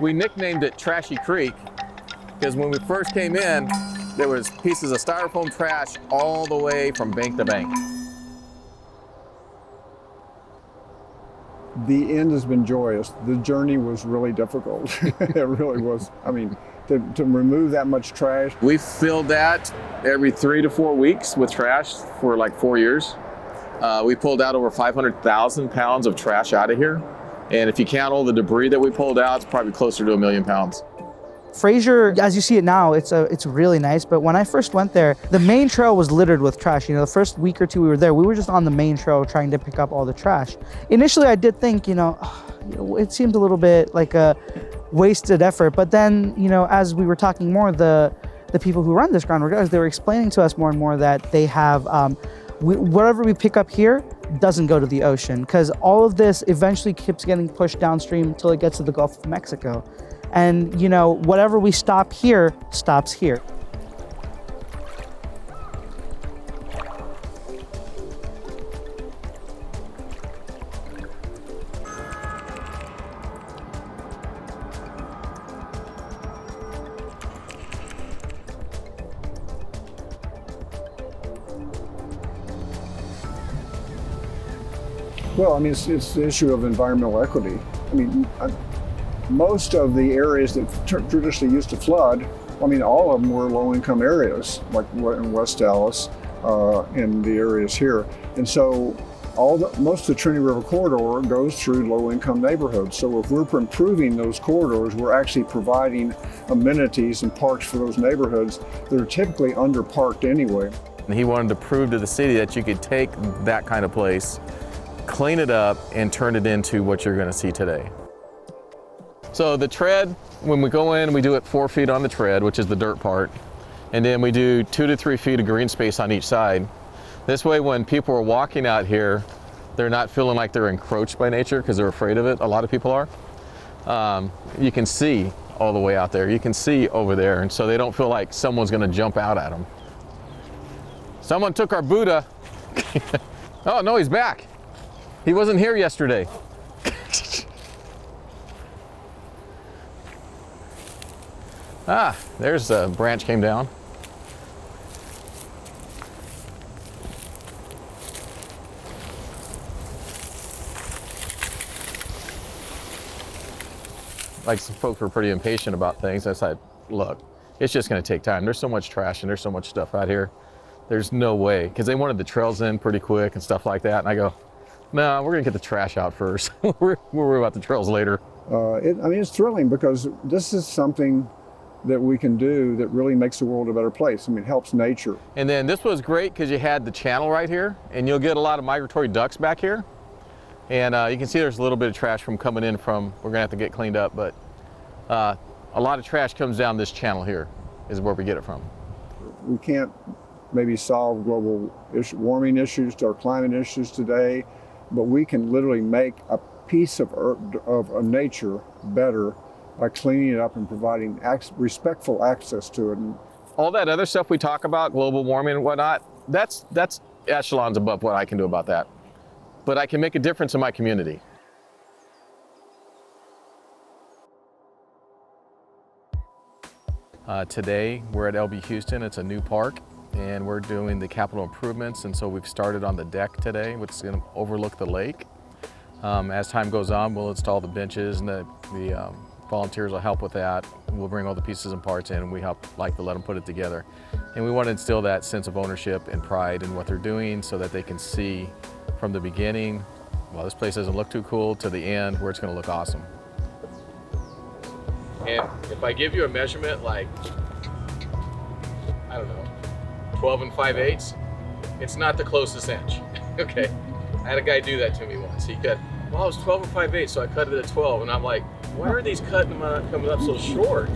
We nicknamed it Trashy Creek because when we first came in, there was pieces of styrofoam trash all the way from bank to bank. The end has been joyous. The journey was really difficult. It really was. I mean, to remove that much trash. We filled that every 3 to 4 weeks with trash for like 4 years. We pulled out over 500,000 pounds of trash out of here. And if you count all the debris that we pulled out, it's probably closer to 1 million pounds. Fraser, as you see it now, it's really nice, but when I first went there, the main trail was littered with trash. You know, the first week or two we were there, we were just on the main trail trying to pick up all the trash. Initially, I did think, it seemed a little bit like a wasted effort, but then, as we were talking more, the people who run this Groundworks Dallas, they were explaining to us more and more that they have, whatever we pick up here doesn't go to the ocean, because all of this eventually keeps getting pushed downstream until it gets to the Gulf of Mexico. And, whatever we stop here, stops here. Well, I mean, it's the issue of environmental equity. I mean, most of the areas that traditionally used to flood, I mean, all of them were low-income areas, like in West Dallas, and the areas here. And so most of the Trinity River corridor goes through low-income neighborhoods. So if we're improving those corridors, we're actually providing amenities and parks for those neighborhoods that are typically underparked anyway. And he wanted to prove to the city that you could take that kind of place, clean it up, and turn it into what you're going to see today. So the tread, when we go in, we do it 4 feet on the tread, which is the dirt part. And then we do 2 to 3 feet of green space on each side. This way, when people are walking out here, they're not feeling like they're encroached by nature because they're afraid of it. A lot of people are. You can see all the way out there. You can see over there. And so they don't feel like someone's going to jump out at them. Someone took our Buddha. Oh, no, he's back. He wasn't here yesterday. There's a branch came down. Like, some folks were pretty impatient about things. I said, look, it's just gonna take time. There's so much trash and there's so much stuff out here. There's no way, because they wanted the trails in pretty quick and stuff like that. And I go, no, we're gonna get the trash out first. We'll worry about the trails later. It's thrilling because this is something that we can do that really makes the world a better place. I mean, it helps nature. And then this was great because you had the channel right here, and you'll get a lot of migratory ducks back here. And you can see there's a little bit of trash from coming in from, we're gonna have to get cleaned up, but a lot of trash comes down this channel here is where we get it from. We can't maybe solve global warming issues or climate issues today, but we can literally make a piece of nature better by cleaning it up and providing respectful access to it. All that other stuff we talk about, global warming and whatnot, that's echelons above what I can do about that. But I can make a difference in my community. Today, we're at LB Houston. It's a new park, and we're doing the capital improvements, and so we've started on the deck today, which is going to overlook the lake. As time goes on, we'll install the benches, and the volunteers will help with that. We'll bring all the pieces and parts in, and we like to let them put it together. And we want to instill that sense of ownership and pride in what they're doing so that they can see from the beginning, well, this place doesn't look too cool, to the end where it's going to look awesome. And if I give you a measurement like, I don't know, 12 5/8, it's not the closest inch. Okay, I had a guy do that to me once. He cut, well, it was 12 5/8, so I cut it at 12, and I'm like, why are these coming up so short?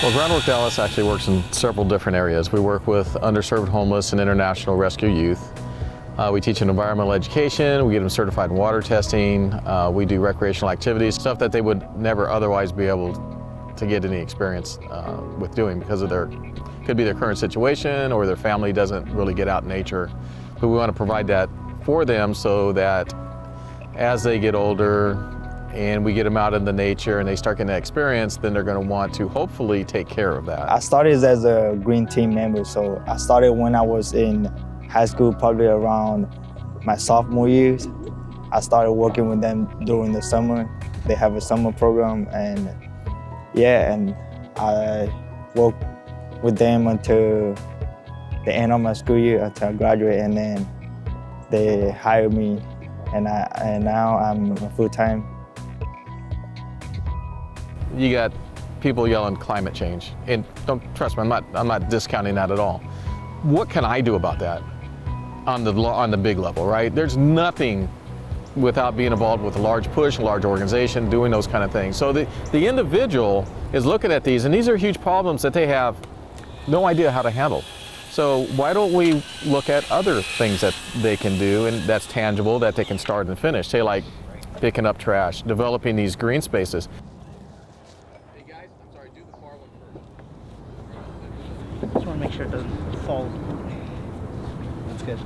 Well, Groundworks Dallas actually works in several different areas. We work with underserved homeless and international rescue youth. We teach them environmental education, we get them certified in water testing, we do recreational activities, stuff that they would never otherwise be able to get any experience with doing because Could be their current situation or their family doesn't really get out in nature. But we want to provide that for them so that as they get older and we get them out in the nature and they start getting that experience, then they're going to want to hopefully take care of that. I started as a green team member, so I started when I was in high school, probably around my sophomore years. I started working with them during the summer. They have a summer program, and yeah, and I worked with them until the end of my school year, until I graduated, and then they hired me, and now I'm full-time. You got people yelling climate change, and don't trust me, I'm not discounting that at all. What can I do about that on the big level, right? There's nothing without being involved with a large push, a large organization, doing those kind of things. So the individual is looking at these, and these are huge problems that they have no idea how to handle. So why don't we look at other things that they can do and that's tangible that they can start and finish? Say like picking up trash, developing these green spaces. Hey guys, I'm sorry, do the far one first. Just want to make sure it doesn't fall. That's good.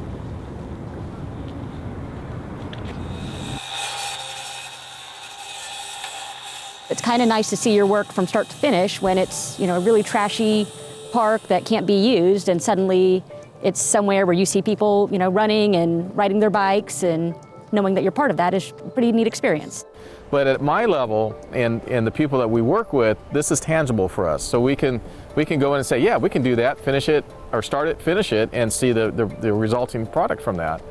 It's kind of nice to see your work from start to finish when it's, a really trashy park that can't be used, and suddenly it's somewhere where you see people, running and riding their bikes, and knowing that you're part of that is a pretty neat experience. But at my level and the people that we work with, this is tangible for us. So we can go in and say, yeah, we can do that, finish it, or start it, finish it, and see the resulting product from that.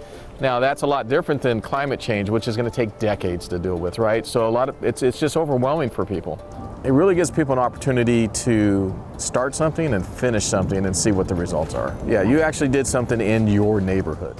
Now that's a lot different than climate change, which is going to take decades to deal with, right? So it's just overwhelming for people. It really gives people an opportunity to start something and finish something and see what the results are. Yeah, you actually did something in your neighborhood.